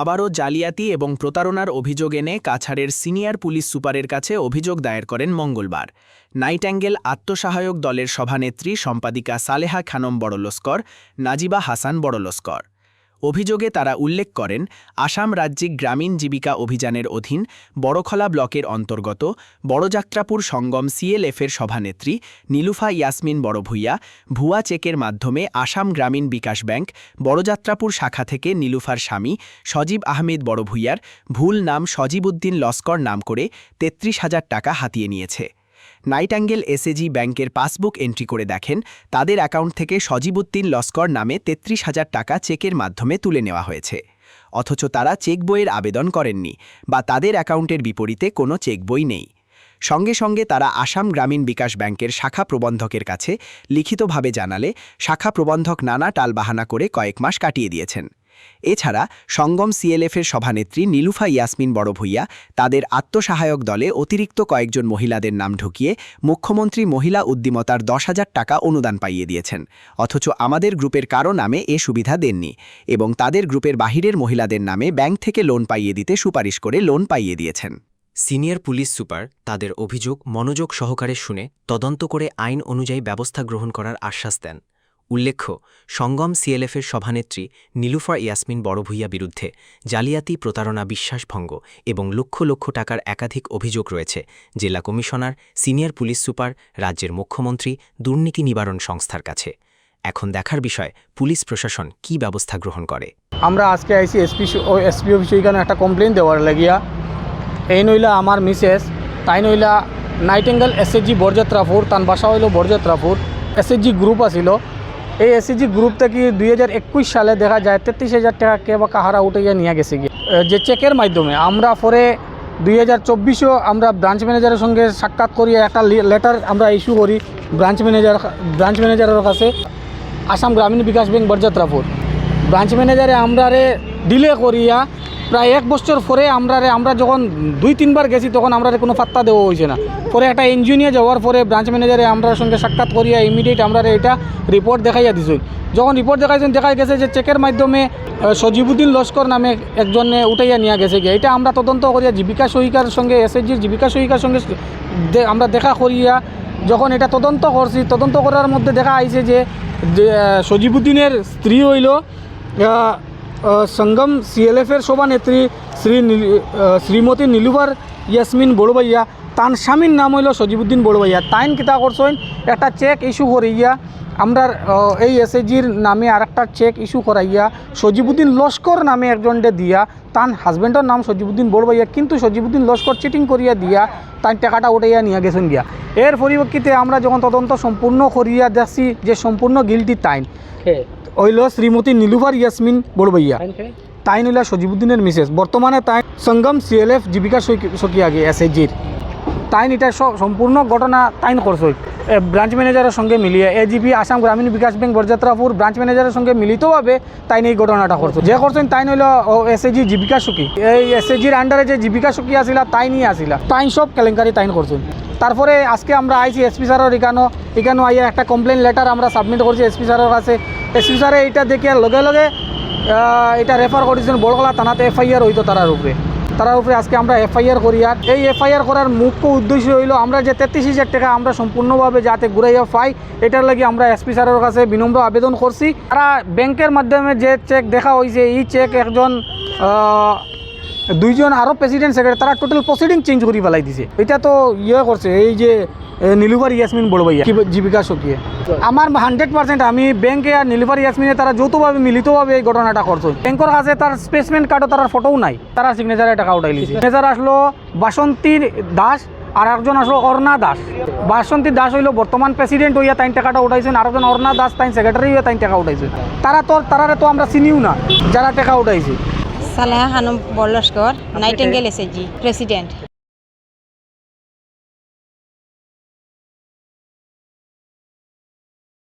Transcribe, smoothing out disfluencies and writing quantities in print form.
আবারও জালিয়াতি এবং প্রতারণার অভিযোগ এনে কাছাড়ের সিনিয়র পুলিশ সুপারের কাছে অভিযোগ দায়ের করেন মঙ্গলবার নাইটাঙ্গেল আত্মসহায়ক দলের সভানেত্রী সম্পাদিকা সালেহা খানম বড়লস্কর, নাজিবা হাসান বড়লস্কর। অভিযোগে তারা উল্লেখ করেন, আসাম রাজ্যিক গ্রামীণ জীবিকা অভিযানের অধীন বড়খলা ব্লকের অন্তর্গত বড়যাত্রাপুর সঙ্গম সিএলএফের সভানেত্রী নীলুফা ইয়াসমিন বড়ভূইয়া ভুয়া চেকের মাধ্যমে আসাম গ্রামীণ বিকাশ ব্যাংক বড়যাত্রাপুর শাখা থেকে নীলুফার স্বামী সজীব আহমেদ বড়ভূইয়ার ভুল নাম সজীবউদ্দিন লস্কর নাম করে ৩৩,০০০ টাকা হাতিয়ে নিয়েছে। নাইটাঙ্গেল এসএজি ব্যাংকের পাসবুক এন্ট্রি করে দেখেন, তাদের অ্যাকাউন্ট থেকে সজীবউদ্দিন লস্কর নামে ৩৩,০০০ টাকা চেকের মাধ্যমে তুলে নেওয়া হয়েছে। অথচ তারা চেক বইয়ের আবেদন করেননি বা তাদের অ্যাকাউন্টের বিপরীতে কোনো চেক বই নেই। সঙ্গে সঙ্গে তারা আসাম গ্রামীণ বিকাশ ব্যাংকের শাখা প্রবন্ধকের কাছে লিখিতভাবে জানালে শাখা প্রবন্ধক নানা টালবাহানা করে কয়েক মাস কাটিয়ে দিয়েছেন। এছাড়া সঙ্গম সিএলএফের সভানেত্রী নীলুফা ইয়াসমিন বড়ভূইয়া তাদের আত্মসহায়ক দলে অতিরিক্ত কয়েকজন মহিলাদের নাম ঢুকিয়ে মুখ্যমন্ত্রী মহিলা উদ্যমিতার ১০,০০০ টাকা অনুদান পাইয়ে দিয়েছেন, অথচ আমাদের গ্রুপের কারো নামে এ সুবিধা দেননি এবং তাদের গ্রুপের বাহিরের মহিলাদের নামে ব্যাংক থেকে লোন পাইয়ে দিতে সুপারিশ করে লোন পাইয়ে দিয়েছেন। সিনিয়র পুলিশ সুপার তাদের অভিযোগ মনোযোগ সহকারে শুনে তদন্ত করে আইন অনুযায়ী ব্যবস্থা গ্রহণ করার আশ্বাস দেন। উল্লেখ্য, সঙ্গম সিএলএফের সভানেত্রী নীলুফা ইয়াসমিন বড়ভূইয়া বিরুদ্ধে জালিয়াতি, প্রতারণা, বিশ্বাসভঙ্গ এবং লক্ষ লক্ষ টাকার একাধিক অভিযোগ রয়েছে জেলা কমিশনার, সিনিয়র পুলিশ সুপার, রাজ্যের মুখ্যমন্ত্রী, দুর্নীতি নিবারণ সংস্থার কাছে। এখন দেখার বিষয় পুলিশ প্রশাসন কী ব্যবস্থা গ্রহণ করে। আমরা আজকে আইসি এসপি অফিস ওইখানে একটা কমপ্লেন দেওয়ার লাগিয়া। এই নইলা আমার মিসেস, তাই নইলা নাইটাঙ্গেল এসএসজি বড়যাত্রাপুর, তার বাসা হইল বড়যাত্রাপুর। এসএসজি গ্রুপ আছিল, এই এসএসজি গ্রুপ থেকে 2021 সালে দেখা যায় 33,000 টাকা কে বা কাহারা উঠাইয়া নিয়ে গেছে গিয়ে যে চেকের মাধ্যমে। আমরা পরে 2024-ও আমরা ব্রাঞ্চ ম্যানেজারের সঙ্গে সাক্ষাৎ করিয়া একটা লেটার আমরা ইস্যু করি ব্রাঞ্চ ম্যানেজারের কাছে, আসাম গ্রামীণ বিকাশ ব্যাংক বড়যাত্রাপুর। ব্রাঞ্চ ম্যানেজারে আমরারে ডিলে করিয়া প্রায় 1 বছর পরে আমরা যখন 2-3 বার গেছি তখন আমরা কোনো পাত্তা দেওয়া হয়েছে না। পরে একটা এনজিও নিয়ে যাওয়ার পরে ব্রাঞ্চ ম্যানেজারে আমরা সঙ্গে সাক্ষাৎ করিয়া ইমিডিয়েট আমরা এটা রিপোর্ট দেখাইয়া দিয়েছি। যখন রিপোর্ট দেখাইছেন, দেখা গেছে যে চেকের মাধ্যমে সজীবউদ্দিন লস্কর নামে একজনে উঠাইয়া নিয়ে গেছে গিয়ে। এটা আমরা তদন্ত করিয়া জীবিকা সহিকার সঙ্গে, এসএসজির জীবিকা সহিকার সঙ্গে আমরা দেখা করিয়া যখন এটা তদন্ত করছি, তদন্ত করার মধ্যে দেখা আইছে যে সজীবউদ্দিনের স্ত্রী হইল সঙ্গম সিএলএফের সভানেত্রী শ্রীমতী নীলুফা ইয়াসমিন বড়ভূইয়া, তার স্বামীর নাম হইল সজীবউদ্দিন বড়ভূইয়া। তাইন কিতা করছেন, একটা চেক ইস্যু করাইয়া আমরা এই এসএসজির নামে আরেকটা চেক ইস্যু করাইয়া সজীবউদ্দিন লস্কর নামে একজনকে দিয়া, তার হাজব্যান্ডের নাম সজীবউদ্দিন বড়ভূইয়া, কিন্তু সজীবউদ্দিন লস্কর চিটিং করিয়া দিয়া তার টাকাটা উঠাইয়া নিয়ে গেছেন গিয়া। এর পরিপ্রেক্ষিতে আমরা যখন তদন্ত সম্পূর্ণ করিয়া দেখছি যে সম্পূর্ণ গিলটি তাইন হইল শ্রীমতী নীলুফা ইয়াসমিন বড়ভূইয়া, তাই নইলা সজীবউদ্দিনের মিসেস। বর্তমানে তাই সঙ্গম সিএলএফ জীবিকা সখী আগে এসএসজির। তাইন এটা সম্পূর্ণ ঘটনা তাইন করছে ব্রাঞ্চ ম্যানেজারের সঙ্গে মিলিয়ে। এজিপি আসাম গ্রামীণ বিকাশ ব্যাংক বড়যাত্রাপুর ব্রাঞ্চ ম্যানেজারের সঙ্গে মিলিতভাবে তাইন এই ঘটনাটা করছে। যে করছেন তাইন হইল এসএসজি জীবিকা সখী। এই এসএসজির আন্ডারে যে জীবিকা সখী আসিলা তাইনই আসিলা, তাইন সব কেলেঙ্কারি তাইন করছেন। তারপরে আজকে আমরা আইসি এসপি স্যারের এখানে আইয়া একটা কমপ্লেন লেটার আমরা সাবমিট করছি এসপি স্যারের কাছে। এসপি স্যারে এইটা দেখে লগে লগে এটা রেফার করেছেন বড়খলা থানাতে, এফআইআর হইতো তার উপরে আজকে আমরা এফআইআর করি। আর এই এফআইআর করার মুখ্য উদ্দেশ্য হইল আমরা যে 33,000 টাকা আমরা সম্পূর্ণভাবে যাতে ঘুরাইয়া পাই, এটার লাগি আমরা এসপি স্যারের কাছে বিনম্র আবেদন করছি। তারা ব্যাংকের মাধ্যমে যে চেক দেখা হয়েছে, এই চেক একজন 2জন আরও প্রেসিডেন্ট সেক্রেটারি তারা টোটাল প্রসিডিং চেঞ্জ করে ফেলাই দিছে। এটা তো করছে এই যে নীলুফা ইয়াসমিন বড়ভূইয়া জীবিকা সখী। আমার 100% আমি ব্যাংকে আর নীলুফা ইয়াসমিনে তারা যৌথভাবে মিলিতভাবে এই ঘটনাটা করছে। ব্যাংকের কাছে তার স্পেসমেন্ট কার্ডও তার ফটোও নাই, তারা সিগনেচারে টাকা উঠাই লিছে। সিগনেচার আসলো বাসন্তী দাস আর একজন আসলো অর্ণা দাস। বাসন্তী দাস হইল বর্তমান প্রেসিডেন্ট হইয়া তাই টাকাটা উঠাইছেন, আর একজন অর্ণা দাস তাই সেক্রেটারি হইয়া তাই টাকা উঠাইছে। তারা তো আমরা চিনিও না যারা টাকা উঠাইছে। Saleha Khanam Barlaskar, Nightingale SSG president.